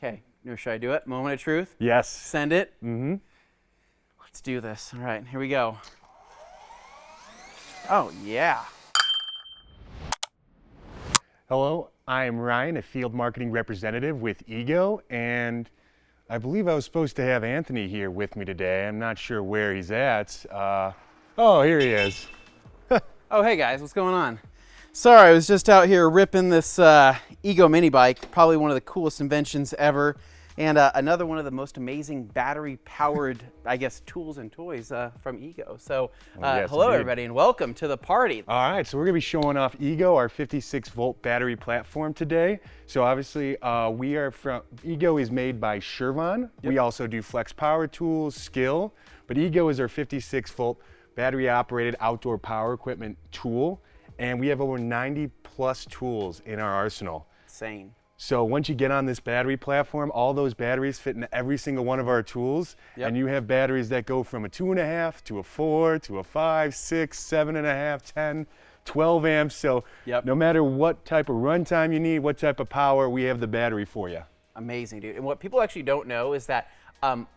Okay, should I do it? Moment of truth? Yes. Send it? Mm-hmm. Let's do this. All right, here we go. Oh, yeah. Hello, I'm Ryan, a field marketing representative with Ego, and I believe I was supposed to have Anthony here with me today. I'm not sure where he's at. Oh, here he is. Oh, hey guys, what's going on? Sorry, I was just out here ripping this Ego mini bike, probably one of the coolest inventions ever, and another one of the most amazing battery-powered, I guess, tools and toys from Ego. So, Yes, hello indeed. everybody, and welcome to the party. All right, so we're gonna be showing off Ego, our 56-volt battery platform today. So obviously, Ego is made by Shervon. Yep. We also do flex power tools, Skill, but Ego is our 56-volt battery-operated outdoor power equipment tool, and we have over 90 plus tools in our arsenal. Insane. So once you get on this battery platform, all those batteries fit in every single one of our tools. Yep. And you have batteries that go from a 2.5 to a 4 to a 5, 6, 7.5, 10, 12 amps. So Yep. no matter what type of runtime you need, what type of power, we have the battery for you. Amazing, dude. And what people actually don't know is that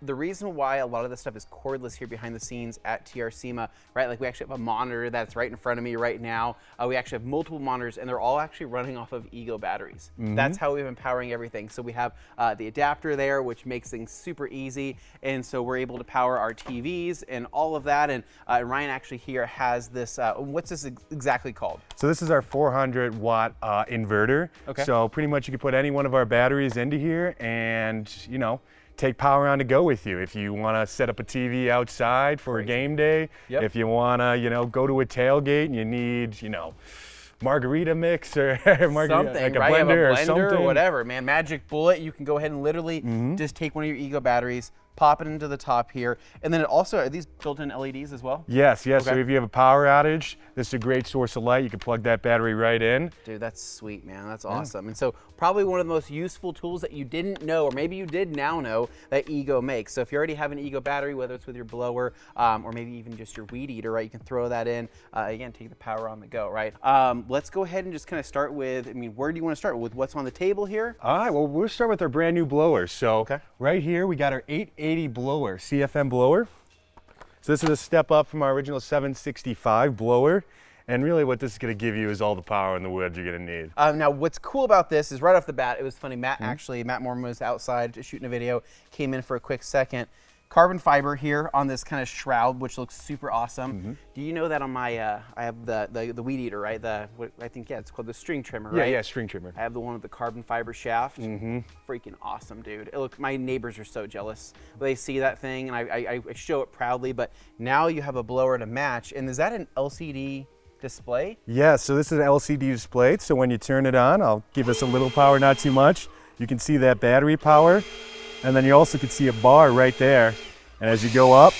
the reason why a lot of this stuff is cordless here behind the scenes at TR SEMA, right? Like we actually have a monitor that's right in front of me right now. We actually have multiple monitors, and they're all actually running off of Ego batteries. Mm-hmm. That's how we've been powering everything. So we have the adapter there, which makes things super easy, and so we're able to power our TVs and all of that. And Ryan actually here has this. What's this exactly called? So this is our 400 watt inverter. Okay. So pretty much you can put any one of our batteries into here and, you know, take power on to go with you. If you want to set up a TV outside for a game day, Yep. if you want to, you know, go to a tailgate and you need, you know, margarita mix or Something, like a right? You have a blender or blender something. or whatever, man. Magic bullet. You can go ahead and literally just take one of your Ego batteries, pop it into the top here, and then it also, are these built-in LEDs as well? Yes, yes. So Okay. if you have a power outage, this is a great source of light. You can plug that battery right in. Dude, that's sweet, man. That's awesome. And so probably one of the most useful tools that you didn't know, or maybe you did now know, that Ego makes. So if you already have an Ego battery, whether it's with your blower or maybe even just your weed eater, right, you can throw that in. Again, take the power on the go, right? Let's go ahead and just kind of start with, I mean, where do you want to start? With what's on the table here? All right, well, we'll start with our brand new blower. So Okay. right here, we got our 880 blower, CFM blower. So this is a step up from our original 765 blower. And really what this is gonna give you is all the power in the woods you're gonna need. Now, what's cool about this is right off the bat, it was funny, Matt Mormon was outside shooting a video, came in for a quick second. Carbon fiber here on this kind of shroud, which looks super awesome. Do you know that on my, I have the weed eater, right? I think, yeah, it's called the string trimmer, right? Yeah, string trimmer. I have the one with the carbon fiber shaft. Freaking awesome, dude. Look, my neighbors are so jealous. They see that thing, and I show it proudly, but now you have a blower to match. And is that an LCD display? Yeah, so this is an LCD display. So when you turn it on, I'll give us a little power, not too much. You can see that battery power. And then you also can see a bar right there. And as you go up,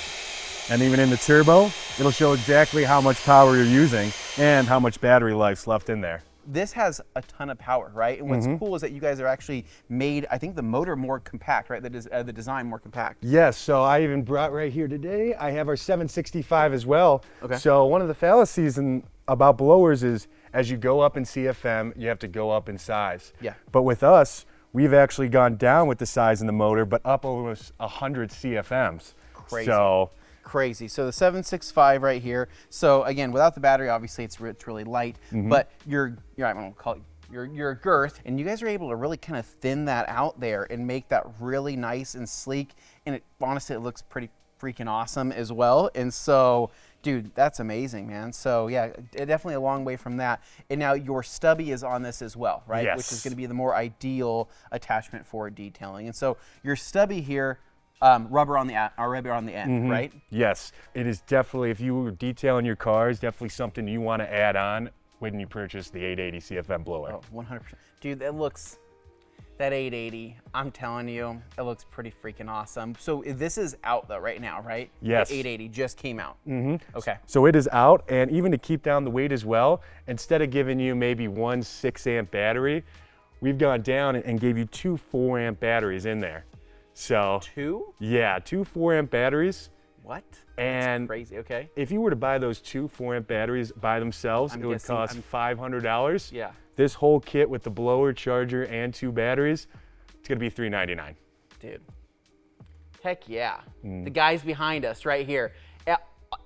and even in the turbo, it'll show exactly how much power you're using and how much battery life's left in there. This has a ton of power, right? And what's cool is that you guys are actually made, I think, the motor more compact, right? The design more compact. Yes, so I even brought right here today, I have our 765 as well. Okay. So one of the fallacies about blowers is as you go up in CFM, you have to go up in size. Yeah. But with us, we've actually gone down with the size in the motor, but up almost 100 CFMs. Crazy. So Crazy. So the 765 right here. So again, without the battery, obviously it's really light, but I'm gonna call it your girth, and you guys are able to really kind of thin that out there and make that really nice and sleek. And honestly, it looks pretty freaking awesome as well. And so, dude, that's amazing, man. So yeah, definitely a long way from that. And now your stubby is on this as well, right? Yes. Which is going to be the more ideal attachment for detailing. And so your stubby here, rubber on the end, right? yes, it is definitely, if you were detailing your cars, definitely something you want to add on when you purchase the 880 CFM blower. Oh, 100%. Dude, that 880, I'm telling you, it looks pretty freaking awesome. So this is out though right now, right? Yes. The 880 just came out. Okay. So it is out, and even to keep down the weight as well, instead of giving you maybe one 6-amp battery, we've gone down and gave you 2 4-amp batteries in there. So 2? yeah, 2 4-amp batteries. What? And That's crazy. Okay. if you were to buy those 2 4-amp batteries by themselves, I'm it would guessing cost $500. Yeah. This whole kit with the blower, charger, and 2 batteries, it's gonna be $399. Dude. Heck yeah. The guys behind us right here.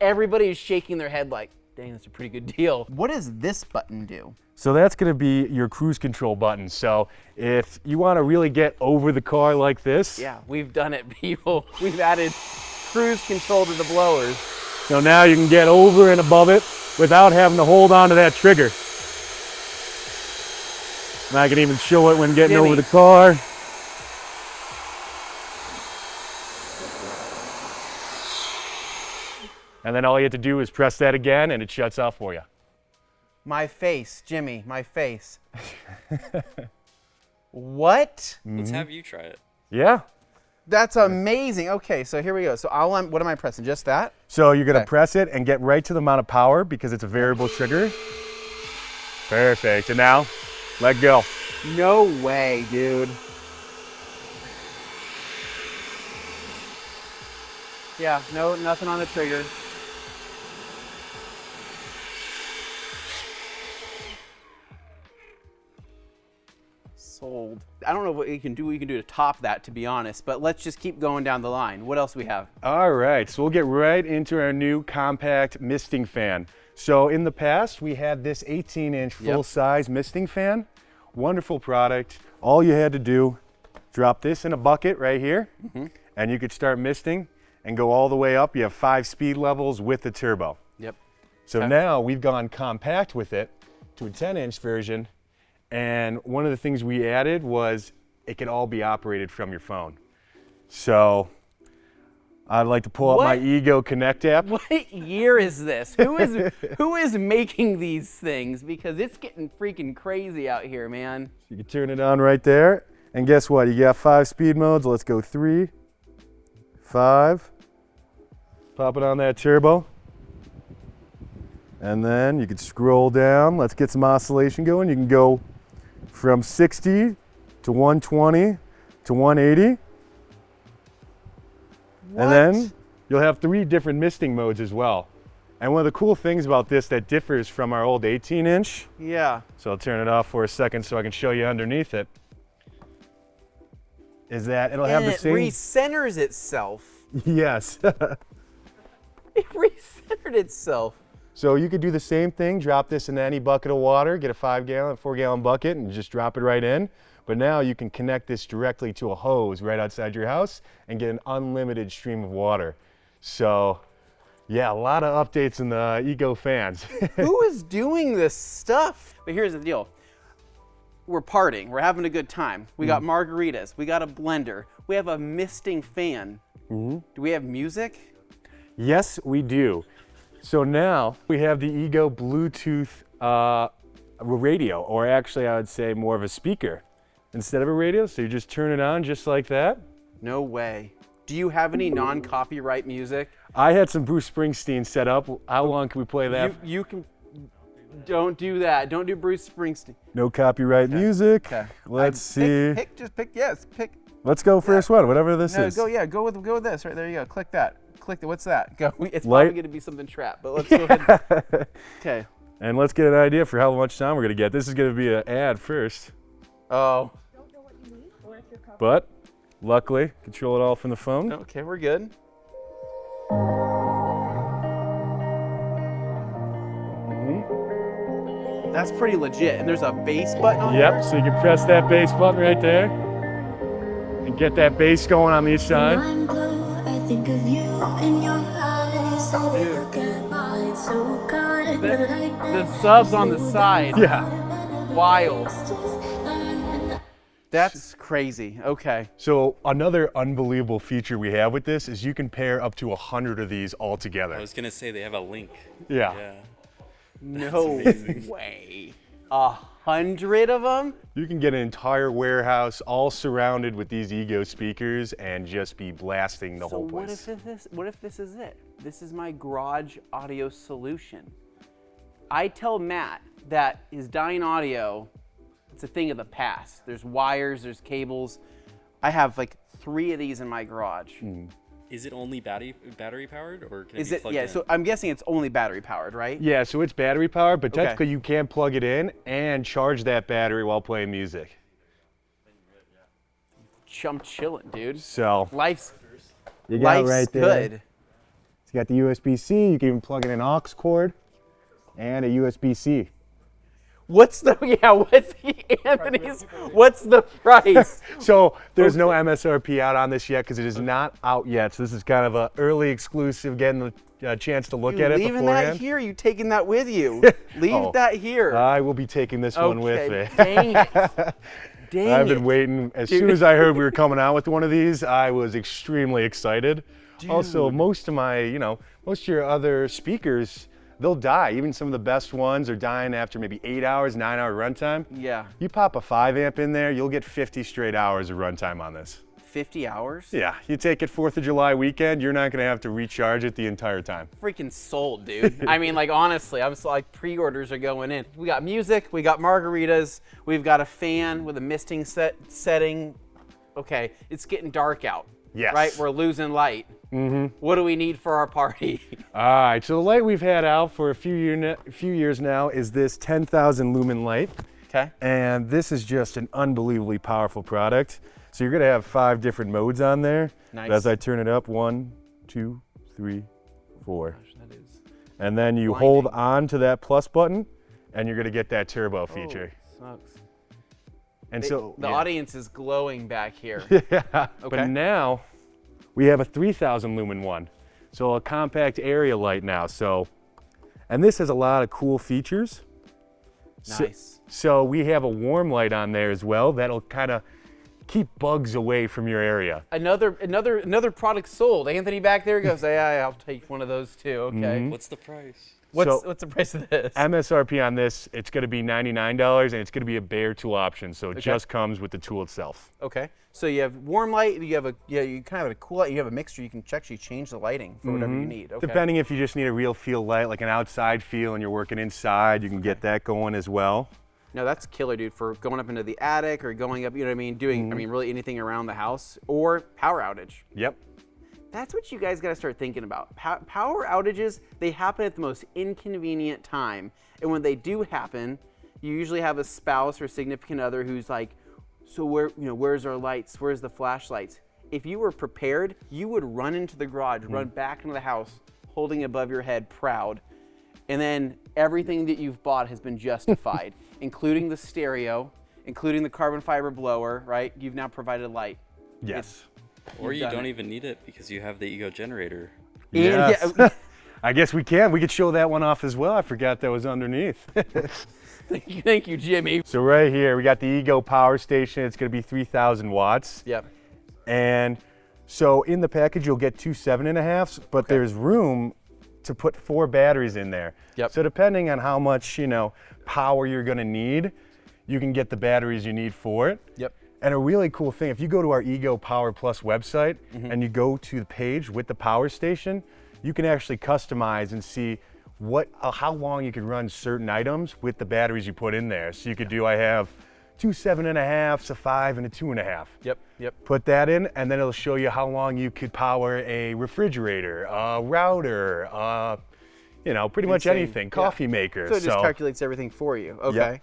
Everybody is shaking their head like, dang, that's a pretty good deal. What does this button do? So that's gonna be your cruise control button. So if you wanna really get over the car like this. Yeah, we've done it, people. We've added cruise control to the blowers. So now you can get over and above it without having to hold on to that trigger. And I can even show it when getting over the car. And then all you have to do is press that again and it shuts off for you. My face, Jimmy, my face. What? Let's have you try it. Yeah. That's amazing. Okay, so here we go. So what am I pressing? Just that? So you're gonna press it and get right to the amount of power because it's a variable trigger. Perfect. And now, let go. No way, dude. Yeah, no, nothing on the trigger. Sold. I don't know what you can do to top that, to be honest, but let's just keep going down the line. What else do we have? All right, so we'll get right into our new compact misting fan. So in the past, we had this 18-inch full-size misting fan. Wonderful product. All you had to do, drop this in a bucket right here, and you could start misting and go all the way up. You have 5 speed levels with the turbo. Yep. So now we've gone compact with it to a 10-inch version. And one of the things we added was it can all be operated from your phone. So I'd like to pull up my Ego Connect app. What year is this? Who is making these things? Because it's getting freaking crazy out here, man. You can turn it on right there. And guess what? You got 5 speed modes. Let's go 3, 5. Pop it on that turbo. And then you can scroll down. Let's get some oscillation going. You can go from 60 to 120 to 180. What? And then you'll have 3 different misting modes as well. And one of the cool things about this that differs from our old 18-inch. Yeah. So I'll turn it off for a second so I can show you underneath it. Is that it'll have the same. It recenters itself. Yes. It recentered itself. So you could do the same thing, drop this in any bucket of water, get a 5-gallon, 4-gallon bucket and just drop it right in. But now you can connect this directly to a hose right outside your house and get an unlimited stream of water. So yeah, a lot of updates in the Ego fans. Who is doing this stuff? But here's the deal. We're partying, we're having a good time. We got margaritas, we got a blender, we have a misting fan. Do we have music? Yes, we do. So now we have the Ego Bluetooth radio, or actually I would say more of a speaker instead of a radio. So you just turn it on just like that. No way. Do you have any non-copyright music? I had some Bruce Springsteen set up. How long can we play that? You can. Don't do that. Don't do Bruce Springsteen. No copyright music. Okay. Let's see. Pick. Let's go first one, whatever this is. Go with this right there. You go. Click that. What's that? Go. It's Light. probably going to be something trapped, but let's go ahead. Okay. And let's get an idea for how much time we're going to get. This is going to be an ad first. Oh. Don't know what you need or if you're covered. But luckily, control it all from the phone. Okay, we're good. That's pretty legit. And there's a bass button on there? Yep, so you can press that bass button right there and get that bass going on the side. I'm blue, I think of you in your eyes. I look at mine so kind. The subs on the side. Yeah. Wild. That's crazy. Okay. So another unbelievable feature we have with this is you can pair up to 100 of these all together. I was gonna say they have a link. Yeah. Yeah. No way. 100 of them? You can get an entire warehouse all surrounded with these Ego speakers and just be blasting the whole place. What if this is it? This is my garage audio solution. I tell Matt that his dying audio, it's a thing of the past. There's wires, there's cables. I have like 3 of these in my garage. Is it only battery powered, or can it Is be it? plugged Yeah. in? So I'm guessing it's only battery powered, right? Yeah, so it's battery powered, but Okay. technically you can plug it in and charge that battery while playing music. I'm chilling, dude. So Life's you got life's right there. good. So you got the USB-C. You can even plug in an aux cord and a USB-C. What's the Anthony's? What's the price? So there's no MSRP out on this yet because it is not out yet. So this is kind of an early exclusive, getting the chance to look at it Leaving beforehand. that here? You taking that with you? Leave that here. I will be taking this one with me. Dang it. Dang I've it. been waiting. As soon as I heard we were coming out with one of these, I was extremely excited. Also, most of your other speakers, they'll die. Even some of the best ones are dying after maybe 8 hours, 9-hour runtime. Yeah. You pop a 5 amp in there, you'll get 50 straight hours of runtime on this. 50 hours? Yeah, you take it 4th of July weekend, you're not gonna have to recharge it the entire time. Freaking sold, dude. I mean, like, honestly, I'm so, like, pre-orders are going in. We got music, we got margaritas, we've got a fan with a misting setting. Okay, it's getting dark out. Yes. Right? We're losing light. Mm-hmm. What do we need for our party? All right, so the light we've had out for a few years now is this 10,000 lumen light. Okay. And this is just an unbelievably powerful product. So you're gonna have 5 different modes on there. Nice. But as I turn it up, 1, 2, 3, 4. Gosh, that is And then you blinding. hold on to that plus button and you're gonna get that turbo feature. Sucks. And so The yeah. audience is glowing back here. Yeah. Okay. But now we have a 3,000 lumen one. So a compact area light now. So, and this has a lot of cool features. Nice. So we have a warm light on there as well. That'll kind of keep bugs away from your area. Another product sold. Anthony back there goes, yeah, I'll take one of those too. Okay. What's the price? What's the price of this? MSRP on this, it's going to be $99 and it's going to be a bare tool option. So it just comes with the tool itself. Okay. So you have warm light. You kind of have a cool light. You have a mixture. You can actually change the lighting for whatever you need. Okay. Depending if you just need a real feel light, like an outside feel, and you're working inside, you can get that going as well. No, that's killer, dude, for going up into the attic or going up, you know what I mean, doing, I mean, really anything around the house or power outage. Yep. That's what you guys got to start thinking about. Power outages, they happen at the most inconvenient time. And when they do happen, you usually have a spouse or significant other who's like, so where's our lights? Where's the flashlights? If you were prepared, you would run into the garage, run back into the house, holding it above your head, proud. And then everything that you've bought has been justified, including the stereo, including the carbon fiber blower, right? You've now provided light. Yes. Or you done don't it. even need it because you have the ego generator. Yes. Yeah, I guess we can. We could show that one off as well. I forgot that was underneath. thank you, Jimmy. So right here, we got the Ego power station. It's going to be 3,000 watts. Yep. And so in the package, you'll get 2 7.5s, but there's room to put 4 batteries in there. Yep. So depending on how much, power you're going to need, you can get the batteries you need for it. Yep. And a really cool thing, if you go to our Ego Power Plus website and you go to the page with the power station, you can actually customize and see how long you can run certain items with the batteries you put in there. So you could do, I have 2 7.5s, a 5, and a 2.5. Yep. Put that in, and then it'll show you how long you could power a refrigerator, a router, pretty much Insane. anything, Yeah. coffee maker. So it just calculates everything for you. Okay. Yep.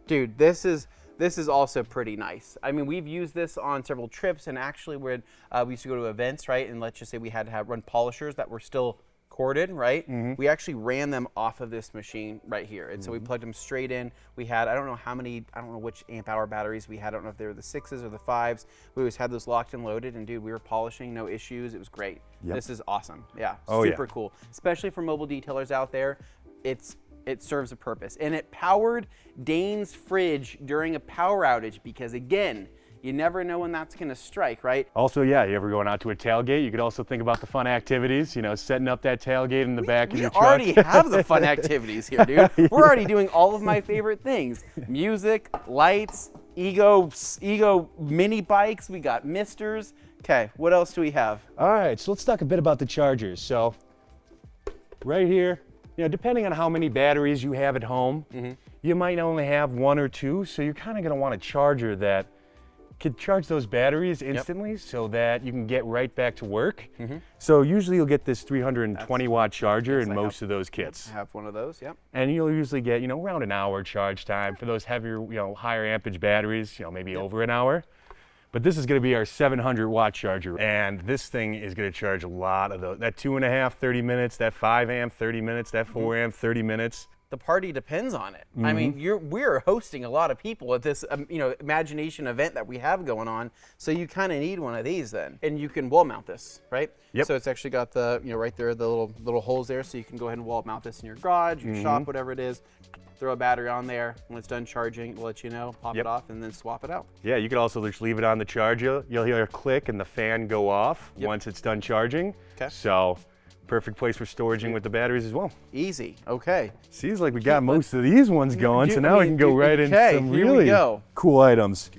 Dude, this is also pretty nice. I mean, we've used this on several trips, and actually when we used to go to events, right? And let's just say we had to run polishers that were still corded, right? We actually ran them off of this machine right here. And so we plugged them straight in. We had, I don't know which amp hour batteries we had. I don't know if they were the 6s or the 5s. We always had those locked and loaded, and dude, we were polishing, no issues. It was great. Yep. This is awesome. Yeah, Oh, yeah. super cool. Especially for mobile detailers out there. It serves a purpose. And it powered Dane's fridge during a power outage because, again, you never know when that's going to strike, right? Also, yeah, you ever going out to a tailgate, you could also think about the fun activities, setting up that tailgate in the back of We your truck. already have the fun activities here, dude. We're already doing all of my favorite things. Music, lights, Ego mini bikes. We got misters. Okay, what else do we have? All right, so let's talk a bit about the chargers. So right here, depending on how many batteries you have at home, you might only have 1 or 2, so you're kind of going to want a charger that could charge those batteries instantly so that you can get right back to work. So usually you'll get this 320 watt charger in most of those kits. I have one of those, yep. And you'll usually get, around an hour charge time for those heavier, higher ampage batteries, maybe over an hour. But this is going to be our 700 watt charger. And this thing is going to charge a lot of those. That 2.5, 30 minutes, that 5 amp, 30 minutes, that 4 amp, 30 minutes. The party depends on it. I mean, we're hosting a lot of people at this, imagination event that we have going on. So you kind of need one of these then, and you can wall mount this, right? Yep. So it's actually got the, right there, the little holes there, so you can go ahead and wall mount this in your garage, your shop, whatever it is. Throw a battery on there. When it's done charging, we'll let you know. Pop it off, and then swap it out. Yeah, you could also just leave it on the charger. You'll hear a click and the fan go off once it's done charging. Okay. So, perfect place for storaging with the batteries as well. Easy. Okay. Seems like we got most of these ones going, so now we can go right into some here we really go. cool items.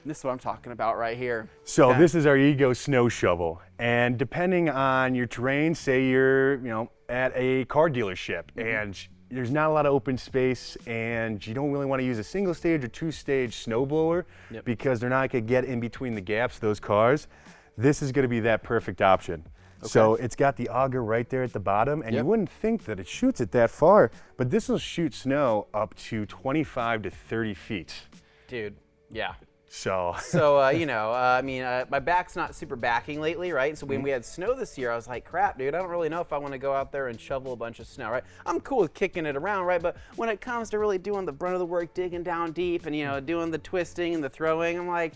This is what I'm talking about right here. So this is our Ego snow shovel, and depending on your terrain, say you're at a car dealership and there's not a lot of open space and you don't really want to use a single stage or 2-stage snowblower because they're not going to get in between the gaps of those cars, this is going to be that perfect option. Okay. So it's got the auger right there at the bottom, and you wouldn't think that it shoots it that far, but this will shoot snow up to 25 to 30 feet. Dude, yeah. So, my back's not super backing lately, right? So when we had snow this year, I was like, crap, dude, I don't really know if I want to go out there and shovel a bunch of snow, right? I'm cool with kicking it around, right? But when it comes to really doing the brunt of the work, digging down deep and, doing the twisting and the throwing, I'm like,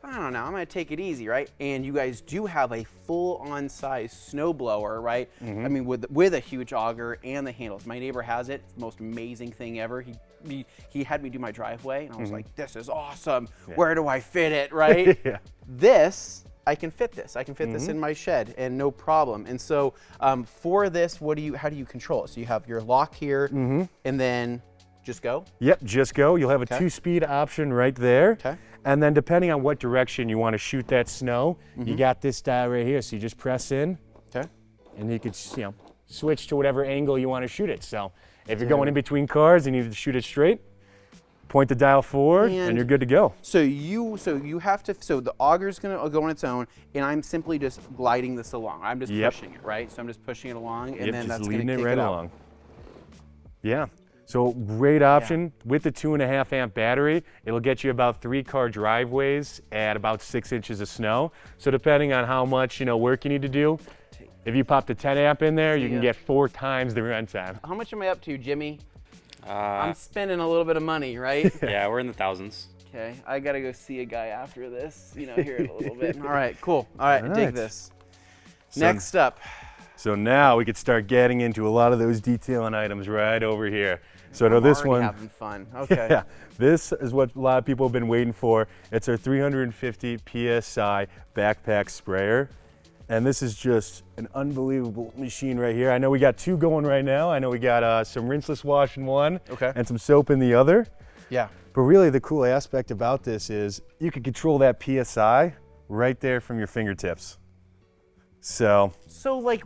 I don't know, I'm gonna take it easy, right? And you guys do have a full-on size snowblower, right? I mean, with a huge auger and the handles. My neighbor has it. It's the most amazing thing ever. He had me do my driveway, and I was like, this is awesome. Where do I fit it, right? This, I can fit this. I can fit this in my shed, and no problem. And so for this, how do you control it? So you have your lock here, and then just go? Yep, just go. You'll have a 2-speed option right there. Okay. And then depending on what direction you want to shoot that snow, you got this dial right here. So you just press in, and you could, switch to whatever angle you want to shoot it. So if you're going in between cars and you need to shoot it straight, point the dial forward, and you're good to go. So you have to. So the auger's gonna go on its own, and I'm simply just gliding this along. I'm just pushing it, right? So I'm just pushing it along, and then just that's leading gonna it kick right it out. along. Yeah. So great option with the 2.5 amp battery. It'll get you about 3-car driveways at about 6 inches of snow. So depending on how much work you need to do, if you pop the 10 amp in there, you can get 4 times the run time. How much am I up to, Jimmy? I'm spending a little bit of money, right? Yeah, we're in the thousands. Okay, I gotta go see a guy after this, here in a little bit. All right, cool. All right, dig this. Next up. So now we could start getting into a lot of those detailing items right over here. So I know this one. Having fun. Okay. Yeah, this is what a lot of people have been waiting for. It's our 350 PSI backpack sprayer. And this is just an unbelievable machine right here. I know we got 2 going right now. I know we got some rinseless wash in one and some soap in the other. Yeah. But really the cool aspect about this is you can control that PSI right there from your fingertips. So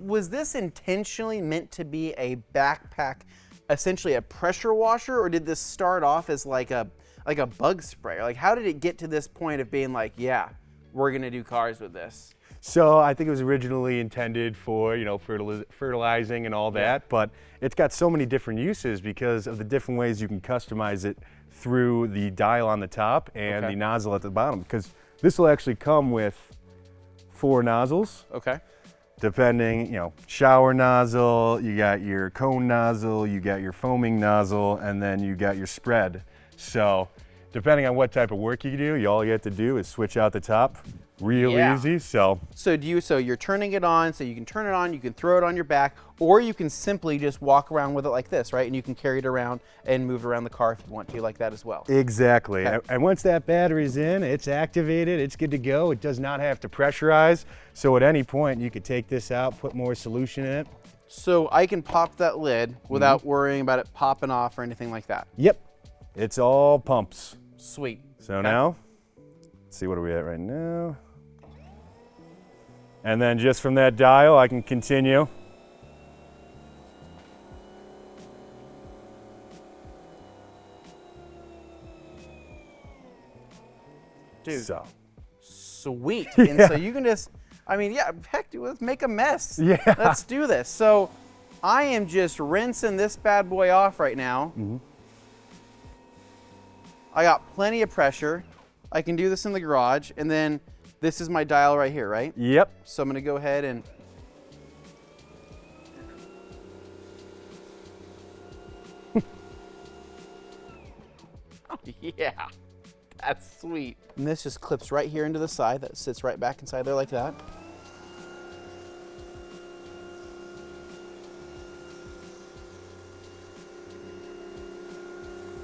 was this intentionally meant to be a backpack, essentially a pressure washer, or did this start off as like a bug sprayer? Like, how did it get to this point of being like, yeah, we're gonna do cars with this? So I think it was originally intended for fertilizing and all that, but it's got so many different uses because of the different ways you can customize it through the dial on the top and the nozzle at the bottom. Because this will actually come with 4 nozzles. Okay. Depending, shower nozzle, you got your cone nozzle, you got your foaming nozzle, and then you got your spread. So depending on what type of work you do, all you have to do is switch out the top. Real easy. So you're turning it on, so you can turn it on, you can throw it on your back, or you can simply just walk around with it like this, right? And you can carry it around and move it around the car if you want to, like that as well. Exactly. Okay. And once that battery's in, it's activated, it's good to go. It does not have to pressurize. So at any point, you could take this out, put more solution in it. So I can pop that lid without worrying about it popping off or anything like that. Yep. It's all pumps. Sweet. So now, let's see, what are we at right now? And then just from that dial, I can continue. Dude, so. Sweet. And so you can just, heck, dude, let's make a mess. Yeah. Let's do this. So I am just rinsing this bad boy off right now. I got plenty of pressure. I can do this in the garage, and then this is my dial right here, right? Yep. So I'm gonna go ahead and yeah, that's sweet. And this just clips right here into the side. That sits right back inside there like that.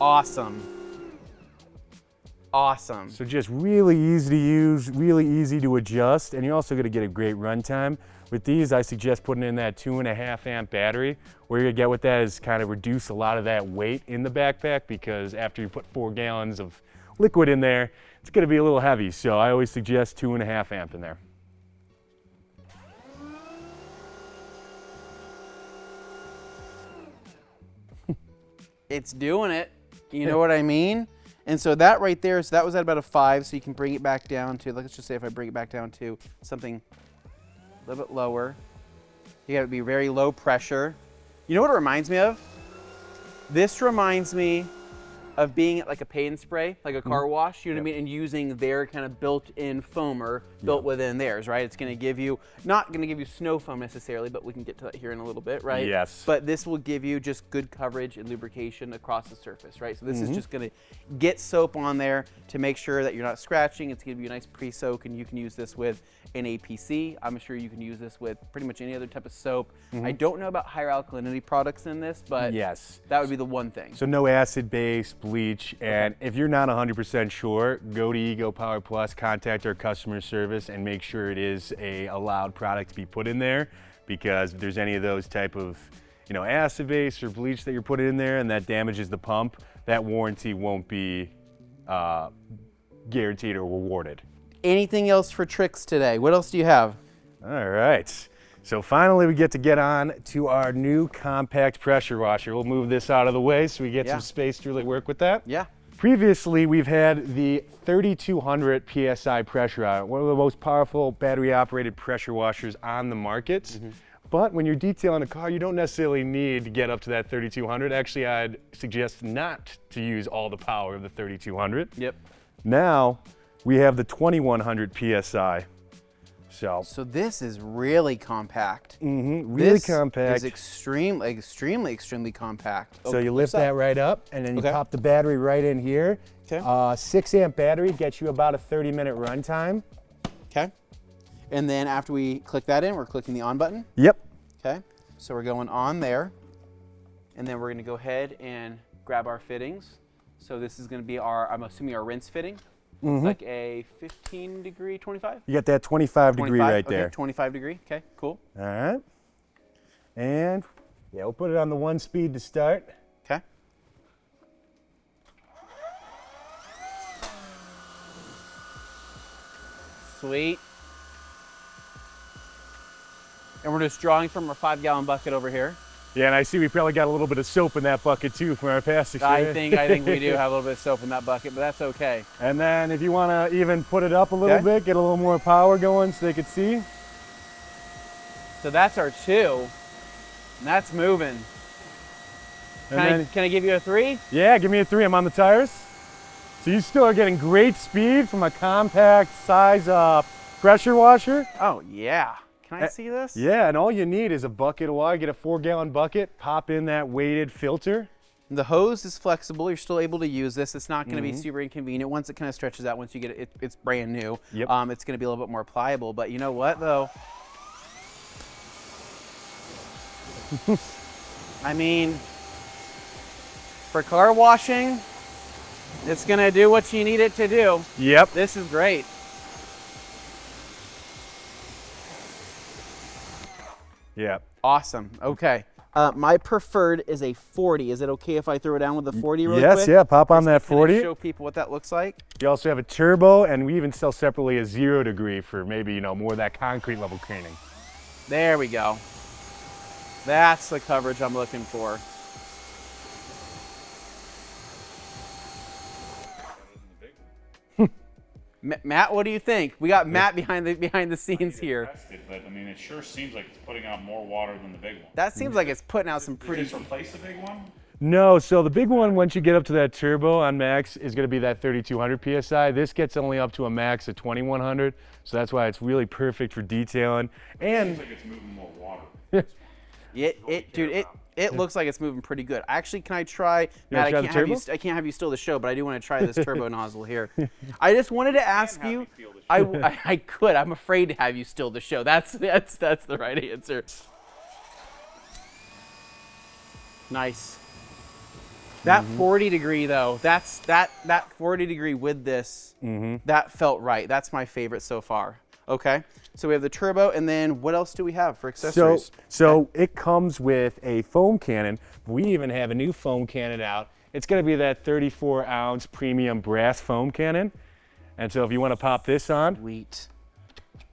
Awesome. Awesome. So just really easy to use, really easy to adjust, and you're also gonna get a great runtime. With these, I suggest putting in that 2.5 amp battery. What you're gonna get with that is kind of reduce a lot of that weight in the backpack, because after you put 4 gallons of liquid in there, it's gonna be a little heavy. So I always suggest 2.5 amp in there. It's doing it. You know what I mean? And so that right there, so that was at about a 5, so you can bring it back down to, let's just say if I bring it back down to something a little bit lower. You gotta be very low pressure. You know what it reminds me of? This reminds me of being at like a pay and spray, like a car wash, you know what I mean? And using their kind of built-in foamer built within theirs, right? It's gonna give you, not gonna give you snow foam necessarily, but we can get to that here in a little bit, right? Yes. But this will give you just good coverage and lubrication across the surface, right? So this is just gonna get soap on there to make sure that you're not scratching. It's gonna give you a nice pre-soak, and you can use this with an APC. I'm sure you can use this with pretty much any other type of soap. I don't know about higher alkalinity products in this, but Yes. that would be the one thing. So no acid base, bleach, and if you're not 100% sure, go to Ego Power Plus, contact our customer service, and make sure it is a allowed product to be put in there, because if there's any of those type of, you know, acid base or bleach that you're putting in there and that damages the pump, that warranty won't be guaranteed or rewarded. Anything else for tricks today? What else do you have? All right. So finally we get on to our new compact pressure washer. We'll move this out of the way so we get some space to really work with that. Yeah. Previously, we've had the 3200 PSI pressure on it, one of the most powerful battery-operated pressure washers on the market. But when you're detailing a car, you don't necessarily need to get up to that 3200. Actually, I'd suggest not to use all the power of the 3200. Yep. Now, we have the 2100 PSI. So this is really compact. really this compact. is extremely compact. So you lift that right up, and then you Okay. pop the battery right in here. Okay. 6 amp battery gets you about a 30-minute run time. Okay. And then after we click that in, we're clicking the on button. Yep. Okay. So we're going on there. And then we're gonna go ahead and grab our fittings. So this is gonna be our, I'm assuming our rinse fitting. It's like a 15 degree, 25? You got that 25 degree right okay, there. 25 degree, okay, cool. All right. And yeah, we'll put it on the 1 speed to start. Okay. Sweet. And we're just drawing from our 5-gallon bucket over here. Yeah, and I see we probably got a little bit of soap in that bucket too from our past I experience. think we do have a little bit of soap in that bucket, but that's okay. And then if you want to even put it up a little Okay. bit, get a little more power going so they could see. So that's our 2. And that's moving. And Can I give you a 3? yeah, give me a 3. I'm on the tires. So you still are getting great speed from a compact size pressure washer. Oh yeah. Can I see this? Yeah, and all you need is a bucket of water. Get a 4-gallon bucket, pop in that weighted filter. The hose is flexible. You're still able to use this. It's not going to be super inconvenient. Once it kind of stretches out, once you get it, it's brand new. Yep. It's going to be a little bit more pliable. But you know what, though? I mean, for car washing, it's going to do what you need it to do. Yep. This is great. Yeah. Awesome. Okay. My preferred is a 40. Is it okay if I throw it down with the 40 really Yes, quick? yeah, pop on that Can I 40. show people what that looks like? You also have a turbo, and we even sell separately a 0 degree for maybe, you know, more of that concrete level cleaning. There we go. That's the coverage I'm looking for. Matt, what do you think? We got Matt behind the scenes here. Tested, but I mean, it sure seems like it's putting out more water than the big one. That seems like it's putting out some Did pretty. you just replace the big one? No, so the big one once you get up to that turbo on max is going to be that 3200 PSI. This gets only up to a max of 2100, so that's why it's really perfect for detailing. And Like it's moving more water. It looks like it's moving pretty good. Actually, can I try? Matt, try the turbo? I can't have you steal the show, but I do want to try this turbo nozzle here. I just wanted to ask you. I could. I'm afraid to have you steal the show. That's the right answer. Nice. That 40 degree though, that 40 degree with this, that felt right. That's my favorite so far. Okay, so we have the turbo, and then what else do we have for accessories? So it comes with a foam cannon. We even have a new foam cannon out. It's going to be that 34-ounce premium brass foam cannon. And so if you want to pop this on, Sweet.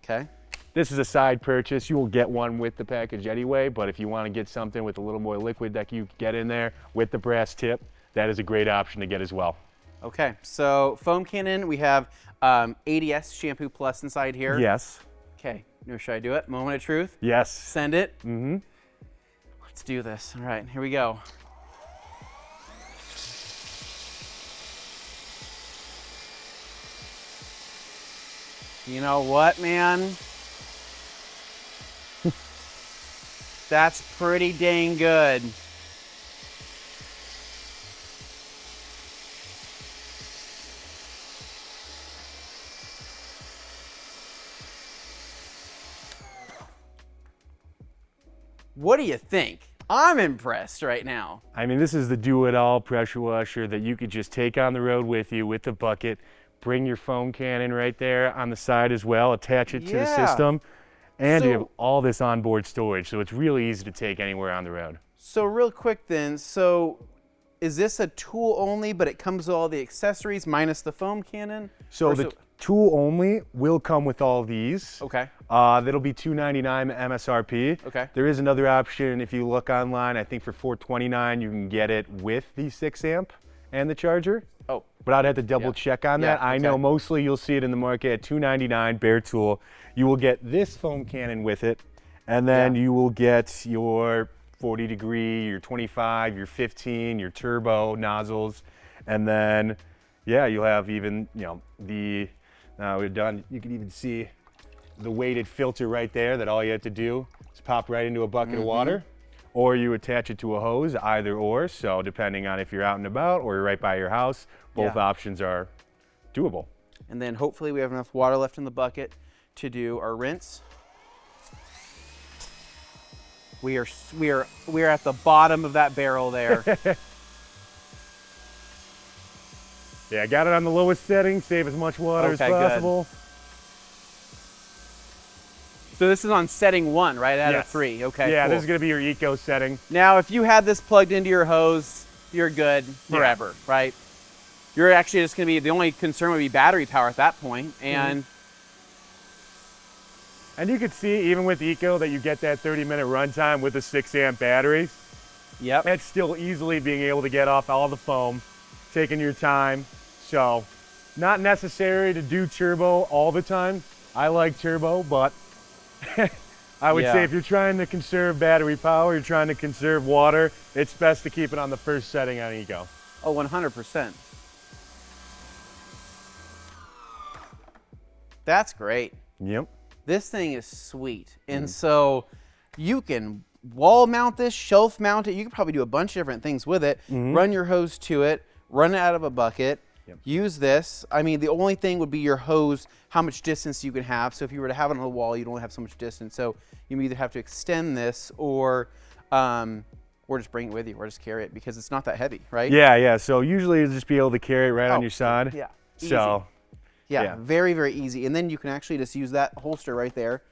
Okay. this is a side purchase. You will get one with the package anyway, but if you want to get something with a little more liquid that you get in there with the brass tip, that is a great option to get as well. Okay, so foam cannon, we have ADS Shampoo Plus inside here. Yes. Okay, should I do it? Moment of truth? Yes. Send it. Let's do this. All right, here we go. You know what, man? That's pretty dang good. What do you think? I'm impressed right now. I mean, this is the do-it-all pressure washer that you could just take on the road with you with the bucket, bring your foam cannon right there on the side as well, attach it to the system, and you have all this onboard storage, so it's really easy to take anywhere on the road. So real quick then, so is this a tool only, but it comes with all the accessories minus the foam cannon? So the tool only will come with all these. Okay. That'll be $299 MSRP. Okay. There is another option if you look online. I think for $429 you can get it with the 6 amp and the charger. Oh. But I'd have to double check on that. I know mostly you'll see it in the market at $299 bare tool. You will get this foam cannon with it, and then you will get your 40 degree, your 25, your 15, your turbo nozzles, and then you'll have even we're done. You can even see the weighted filter right there that all you have to do is pop right into a bucket of water, or you attach it to a hose, either or. So depending on if you're out and about or you're right by your house, both options are doable. And then hopefully we have enough water left in the bucket to do our rinse. We are at the bottom of that barrel there. Yeah, got it on the lowest setting, save as much water as possible. So this is on setting 1, right, out of 3. Okay, yeah, cool. this is going to be your eco setting. Now, if you had this plugged into your hose, you're good forever, right? You're actually just going to be, the only concern would be battery power at that point, and and you can see, even with eco, that you get that 30-minute runtime with a 6 amp battery. Yep. It's still easily being able to get off all the foam, taking your time. So, not necessary to do turbo all the time. I like turbo, but I would say if you're trying to conserve battery power, you're trying to conserve water, it's best to keep it on the first setting on eco. Oh, 100%. That's great. Yep. This thing is sweet. And so you can wall mount this, shelf mount it. You can probably do a bunch of different things with it. Run your hose to it, run it out of a bucket, use this. I mean, the only thing would be your hose, how much distance you can have. So if you were to have it on the wall, you'd only have so much distance. So you either have to extend this or just bring it with you or just carry it because it's not that heavy, right? Yeah. So usually you'll just be able to carry it right on your side. Yeah. So. Yeah, very, very easy. And then you can actually just use that holster right there,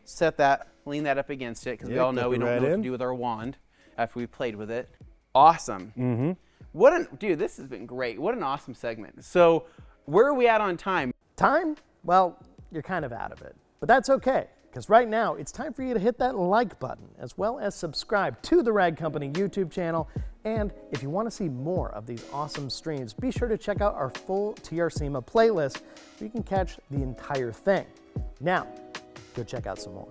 set that, lean that up against it, because we all know we don't know what to do with our wand after we've played with it. Awesome. Dude, this has been great. What an awesome segment. So where are we at on time? Time? Well, you're kind of out of it. But that's okay, because right now it's time for you to hit that like button, as well as subscribe to the Rag Company YouTube channel. And if you want to see more of these awesome streams, be sure to check out our full TR SEMA playlist where you can catch the entire thing. Now, go check out some more.